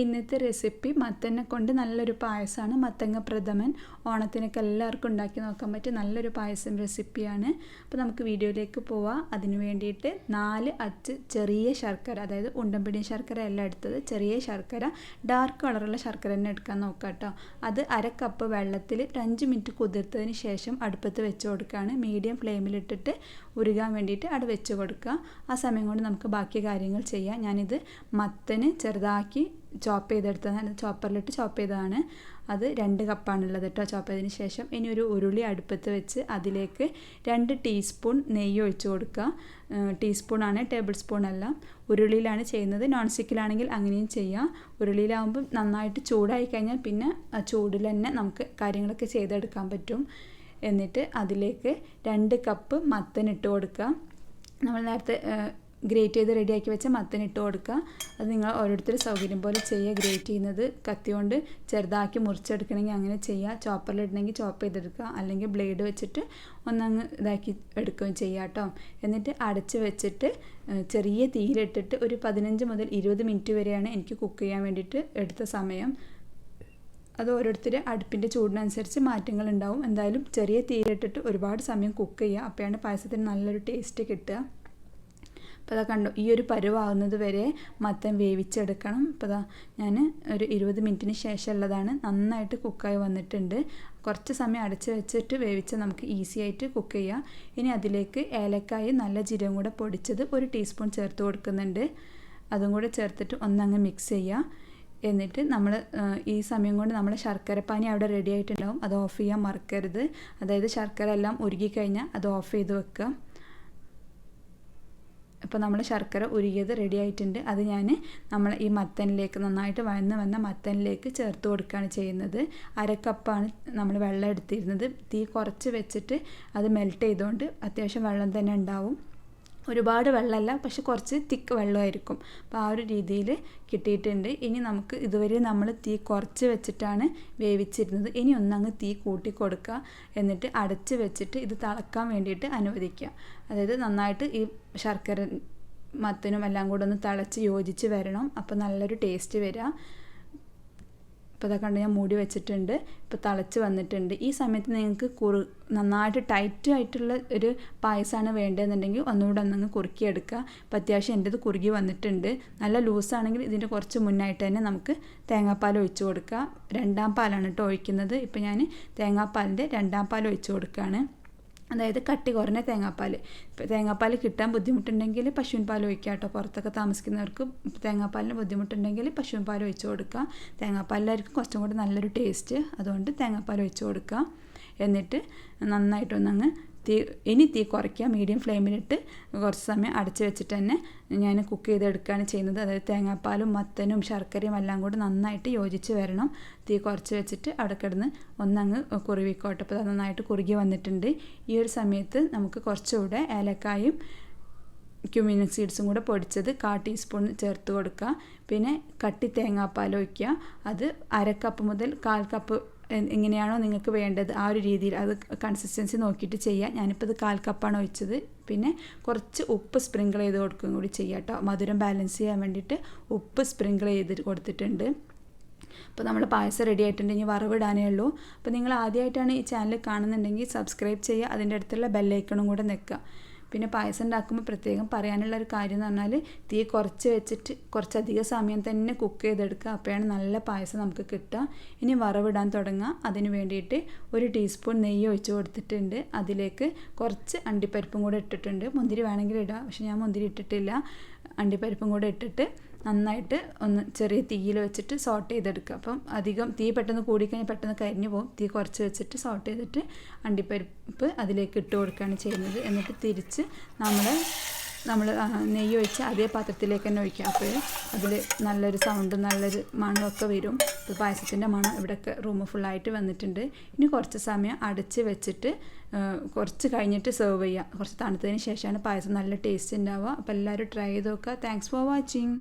ഇന്നത്തെ റെസിപ്പി മത്തനെ കൊണ്ട് നല്ലൊരു പായസമാണ്. മത്തങ്ങ പ്രഥമൻ. ഓണത്തിനൊക്കെ എല്ലാവർക്കും ഉണ്ടാക്കി നോക്കാൻ പറ്റിയ നല്ലൊരു പായസം റെസിപ്പിയാണ്. അപ്പോൾ നമുക്ക് വീഡിയോയിലേക്ക് പോവാം. അതിന് വേണ്ടിയിട്ട് 4 അച്ച് ചെറിയ ശർക്കര, അതായത് ഉണ്ടംപിടി ശർക്കര എല്ലാം എടുത്തത്, ചെറിയ ശർക്കര, ഡാർക്ക് കളറുള്ള ശർക്കര തന്നെ എടുക്കാൻ നോക്കാം കേട്ടോ. അത് 1/2 കപ്പ് വെള്ളത്തിൽ 5 മിനിറ്റ് കുതിർത്തതിന് ശേഷം അടുപ്പത്ത് വെച്ച് കൊടുക്കുകയാണ്. മീഡിയം ഫ്ലെയിമിലിട്ടിട്ട് ഉരുകാൻ വേണ്ടിയിട്ട് അവിടെ വെച്ച് കൊടുക്കുക. ആ സമയം കൊണ്ട് നമുക്ക് ബാക്കി കാര്യങ്ങൾ ചെയ്യാം. ഞാനിത് മത്തന് ചെറുതാക്കി ചോപ്പ് ചെയ്തെടുത്തതാണ്, ചോപ്പറിലിട്ട് ചോപ്പ് ചെയ്തതാണ്. അത് 2 കപ്പാണുള്ളത് കേട്ടോ, ചോപ്പ് ചെയ്തതിന് ശേഷം. ഇനി ഒരു ഉരുളി അടുപ്പത്ത് വെച്ച് അതിലേക്ക് 2 ടീസ്പൂൺ നെയ്യ് ഒഴിച്ച് കൊടുക്കുക. ടീസ്പൂണാണ്, ടേബിൾ സ്പൂൺ അല്ല. ഉരുളിയിലാണ് ചെയ്യുന്നത്. നോൺ സ്റ്റിക്കിലാണെങ്കിൽ അങ്ങനെയും ചെയ്യാം. ഉരുളിയിലാകുമ്പോൾ നന്നായിട്ട് ചൂടായി കഴിഞ്ഞാൽ പിന്നെ ആ ചൂടിൽ തന്നെ നമുക്ക് കാര്യങ്ങളൊക്കെ ചെയ്തെടുക്കാൻ പറ്റും. എന്നിട്ട് അതിലേക്ക് 2 കപ്പ് മത്തൻ ഇട്ട് കൊടുക്കുക. നമ്മൾ നേരത്തെ ഗ്രേറ്റ് ചെയ്ത് റെഡിയാക്കി വെച്ച മത്തൻ ഇട്ട് കൊടുക്കുക. അത് നിങ്ങൾ ഓരോരുത്തർ സൗകര്യം പോലെ ചെയ്യുക. ഗ്രേറ്റ് ചെയ്യുന്നത് കത്തി കൊണ്ട് ചെറുതാക്കി മുറിച്ചെടുക്കണമെങ്കിൽ അങ്ങനെ ചെയ്യുക. ചോപ്പറിലിടണമെങ്കിൽ ചോപ്പ് ചെയ്തെടുക്കുക, അല്ലെങ്കിൽ ബ്ലേഡ് വെച്ചിട്ട് ഒന്നങ്ങ് ഇതാക്കി എടുക്കുകയും ചെയ്യുക കേട്ടോ. എന്നിട്ട് അടച്ച് വെച്ചിട്ട് ചെറിയ തീയിലിട്ടിട്ട് ഒരു 15 മുതൽ 20 മിനിറ്റ് വരെയാണ് എനിക്ക് കുക്ക് ചെയ്യാൻ വേണ്ടിയിട്ട് എടുത്ത സമയം. അത് ഓരോരുത്തർ അടുപ്പിൻ്റെ ചൂടിനനുസരിച്ച് മാറ്റങ്ങൾ ഉണ്ടാവും. എന്തായാലും ചെറിയ തീയിലിട്ടിട്ട് ഒരുപാട് സമയം കുക്ക് ചെയ്യുക. അപ്പോഴാണ് പായസത്തിന് നല്ലൊരു ടേസ്റ്റ് കിട്ടുക. അപ്പോൾ അതാ കണ്ടോ, ഈ ഒരു പരുവാകുന്നത് വരെ മത്തൻ വേവിച്ചെടുക്കണം. അപ്പോൾ അതാ ഞാൻ ഒരു 20 മിനിറ്റിന് ശേഷമുള്ളതാണ്. നന്നായിട്ട് കുക്കായി വന്നിട്ടുണ്ട്. കുറച്ച് സമയം അടച്ച് വെച്ചിട്ട് വേവിച്ച് നമുക്ക് ഈസി ആയിട്ട് കുക്ക് ചെയ്യാം. ഇനി അതിലേക്ക് ഏലക്കായ നല്ല ജീരകം കൂടെ പൊടിച്ചത് 1 ടീസ്പൂൺ ചേർത്ത് കൊടുക്കുന്നുണ്ട്. അതും കൂടെ ചേർത്തിട്ട് ഒന്നങ്ങ് മിക്സ് ചെയ്യുക. എന്നിട്ട് നമ്മൾ ഈ സമയം കൊണ്ട് നമ്മൾ ശർക്കരപ്പാനി അവിടെ റെഡി ആയിട്ടുണ്ടാവും. അത് ഓഫ് ചെയ്യാൻ മറക്കരുത്. അതായത് ശർക്കര എല്ലാം ഉരുകിക്കഴിഞ്ഞാൽ അത് ഓഫ് ചെയ്ത് വെക്കുക. അപ്പോൾ നമ്മൾ ശർക്കര ഉരുകിയത് റെഡി ആയിട്ടുണ്ട്. അത് ഞാൻ നമ്മൾ ഈ മത്തനിലേക്ക്, നന്നായിട്ട് വന്ന മത്തനിലേക്ക് ചേർത്ത് കൊടുക്കുകയാണ് ചെയ്യുന്നത്. 1/2 കപ്പാണ് നമ്മൾ വെള്ളം എടുത്തിരുന്നത്. തീ കുറച്ച് വെച്ചിട്ട് അത് മെൽറ്റ് ചെയ്തുകൊണ്ട് അത്യാവശ്യം വെള്ളം തന്നെ ഉണ്ടാവും. ഒരുപാട് വെള്ളമല്ല, പക്ഷെ കുറച്ച് തിക്ക് വെള്ളമായിരിക്കും. അപ്പോൾ ആ ഒരു രീതിയിൽ കിട്ടിയിട്ടുണ്ട്. ഇനി നമുക്ക് ഇതുവരെ നമ്മൾ തീ കുറച്ച് വെച്ചിട്ടാണ് വേവിച്ചിരുന്നത്. ഇനി ഒന്നങ്ങ് തീ കൂട്ടി കൊടുക്കുക. എന്നിട്ട് അടച്ച് വെച്ചിട്ട് ഇത് തിളക്കാൻ വേണ്ടിയിട്ട് അനുവദിക്കുക. അതായത് നന്നായിട്ട് ഈ ശർക്കര മത്തനും എല്ലാം കൂടെ ഒന്ന് തിളച്ച് യോജിച്ച് വരണം. അപ്പോൾ നല്ലൊരു ടേസ്റ്റ് വരിക. ഇപ്പോൾ ഇതൊക്കെ കണ്ട് ഞാൻ മൂടി വെച്ചിട്ടുണ്ട്. ഇപ്പോൾ തിളച്ച് വന്നിട്ടുണ്ട്. ഈ സമയത്ത് നിങ്ങൾക്ക് നന്നായിട്ട് ടൈറ്റ് ആയിട്ടുള്ള ഒരു പായസമാണ് വേണ്ടതെന്നുണ്ടെങ്കിൽ ഒന്നുകൂടെ ഒന്നങ്ങ് കുറുക്കിയെടുക്കുക. ഇപ്പോൾ അത്യാവശ്യം എൻ്റെത് കുറുകി വന്നിട്ടുണ്ട്. നല്ല ലൂസാണെങ്കിൽ ഇതിൻ്റെ കുറച്ച് മുന്നായിട്ട് തന്നെ നമുക്ക് തേങ്ങാപ്പാൽ ഒഴിച്ച് കൊടുക്കുക. 2ാം പാലാണ് കേട്ടോ ഒഴിക്കുന്നത്. ഇപ്പോൾ ഞാൻ തേങ്ങാപ്പാലിൻ്റെ 2ാം പാൽ ഒഴിച്ച് കൊടുക്കുകയാണ്. അതായത് കട്ടി കുറഞ്ഞ തേങ്ങാപ്പാൽ. ഇപ്പോൾ തേങ്ങാപ്പാൽ കിട്ടാൻ ബുദ്ധിമുട്ടുണ്ടെങ്കിൽ പശുവിൻ പാൽ ഒഴിക്കുക കേട്ടോ. പുറത്തൊക്കെ താമസിക്കുന്നവർക്ക് തേങ്ങാപ്പാലിന് ബുദ്ധിമുട്ടുണ്ടെങ്കിൽ പശുവിൻ പാൽ ഒഴിച്ച് കൊടുക്കുക. തേങ്ങാപ്പാലിലായിരിക്കും കുറച്ചും കൂടി നല്ലൊരു ടേസ്റ്റ്. അതുകൊണ്ട് തേങ്ങാപ്പാൽ ഒഴിച്ച് കൊടുക്കുക. എന്നിട്ട് നന്നായിട്ടൊന്നങ്ങ് ഇനി തീ കുറയ്ക്കുക. മീഡിയം ഫ്ലെയിമിലിട്ട് കുറച്ച് സമയം അടച്ച് വെച്ചിട്ട് തന്നെ ഞാൻ കുക്ക് ചെയ്തെടുക്കുകയാണ് ചെയ്യുന്നത്. അതായത് തേങ്ങാപ്പാലും മത്തനും ശർക്കരയും എല്ലാം കൂടി നന്നായിട്ട് യോജിച്ച് വരണം. തീ കുറച്ച് വെച്ചിട്ട് അവിടെ കിടന്ന് ഒന്നങ്ങ് കുറുവിക്കോട്ടെ. അപ്പോൾ അത് നന്നായിട്ട് കുറുകി വന്നിട്ടുണ്ട്. ഈ ഒരു സമയത്ത് നമുക്ക് കുറച്ചുകൂടെ ഏലക്കായും ക്യുമിൻ സീഡ്സും കൂടെ പൊടിച്ചത് 1/4 ടീസ്പൂൺ ചേർത്ത് കൊടുക്കുക. പിന്നെ കട്ടി തേങ്ങാപ്പാൽ ഒഴിക്കുക. അത് 1/2 കപ്പ് മുതൽ 1/4 കപ്പ് എങ്ങനെയാണോ നിങ്ങൾക്ക് വേണ്ടത് ആ ഒരു രീതിയിൽ അത് കൺസിസ്റ്റൻസി നോക്കിയിട്ട് ചെയ്യുക. ഞാനിപ്പോൾ ഇത് 1/4 കപ്പാണ് ഒഴിച്ചത്. പിന്നെ കുറച്ച് ഉപ്പ് സ്പ്രിങ്കിൾ ചെയ്ത് കൊടുക്കുകയും കൂടി ചെയ്യുക കേട്ടോ. മധുരം ബാലൻസ് ചെയ്യാൻ വേണ്ടിയിട്ട് ഉപ്പ് സ്പ്രിങ്കിൾ ചെയ്ത് കൊടുത്തിട്ടുണ്ട്. അപ്പോൾ നമ്മൾ പായസം റെഡി ആയിട്ടുണ്ട്. ഇനി വറവിടാനേ ഉള്ളൂ. അപ്പോൾ നിങ്ങൾ ആദ്യമായിട്ടാണ് ഈ ചാനൽ കാണുന്നുണ്ടെങ്കിൽ സബ്സ്ക്രൈബ് ചെയ്യുക. അതിൻ്റെ അടുത്തുള്ള ബെല്ലൈക്കണും കൂടെ നിൽക്കുക. പിന്നെ പായസം ഉണ്ടാക്കുമ്പോൾ പ്രത്യേകം പറയാനുള്ള ഒരു കാര്യം എന്ന് പറഞ്ഞാൽ തീ കുറച്ച് വെച്ചിട്ട് കുറച്ചധികം സമയം തന്നെ കുക്ക് ചെയ്തെടുക്കുക. അപ്പോഴാണ് നല്ല പായസം നമുക്ക് കിട്ടുക. ഇനി വറവിടാൻ തുടങ്ങുക. അതിന് വേണ്ടിയിട്ട് 1 ടീസ്പൂൺ നെയ്യ് ഒഴിച്ച് കൊടുത്തിട്ടുണ്ട്. അതിലേക്ക് കുറച്ച് അണ്ടിപ്പരിപ്പും കൂടെ ഇട്ടിട്ടുണ്ട്. മുന്തിരി വേണമെങ്കിൽ ഇടാം, പക്ഷെ ഞാൻ മുന്തിരി ഇട്ടിട്ടില്ല. അണ്ടിപ്പരിപ്പും കൂടെ ഇട്ടിട്ട് നന്നായിട്ട് ഒന്ന് ചെറിയ തീയിൽ വെച്ചിട്ട് സോട്ട് ചെയ്തെടുക്കുക. അപ്പം അധികം തീ പെട്ടെന്ന് കൂടിക്കഴിഞ്ഞാൽ പെട്ടെന്ന് കരിഞ്ഞു പോകും. തീ കുറച്ച് വെച്ചിട്ട് സോട്ട് ചെയ്തിട്ട് അണ്ടിപ്പരിപ്പ് അതിലേക്ക് ഇട്ട് കൊടുക്കുകയാണ് ചെയ്യുന്നത്. എന്നിട്ട് തിരിച്ച് നമ്മൾ നെയ്യ് ഒഴിച്ച് അതേ പാത്രത്തിലേക്ക് തന്നെ ഒഴിക്കുക. അപ്പോൾ അതിൽ നല്ലൊരു സൗണ്ടും നല്ലൊരു മണമൊക്കെ വരും. ഇപ്പോൾ പായസത്തിൻ്റെ മണം ഇവിടെയൊക്കെ റൂം ഫുള്ളായിട്ട് വന്നിട്ടുണ്ട്. ഇനി കുറച്ച് സമയം അടച്ച് വെച്ചിട്ട് കുറച്ച് കഴിഞ്ഞിട്ട് സെർവ് ചെയ്യുക. കുറച്ച് തണുത്തതിന് ശേഷമാണ് പായസം നല്ല ടേസ്റ്റ് ഉണ്ടാവുക. അപ്പോൾ എല്ലാവരും ട്രൈ ചെയ്ത് നോക്കുക. Thanks for watching.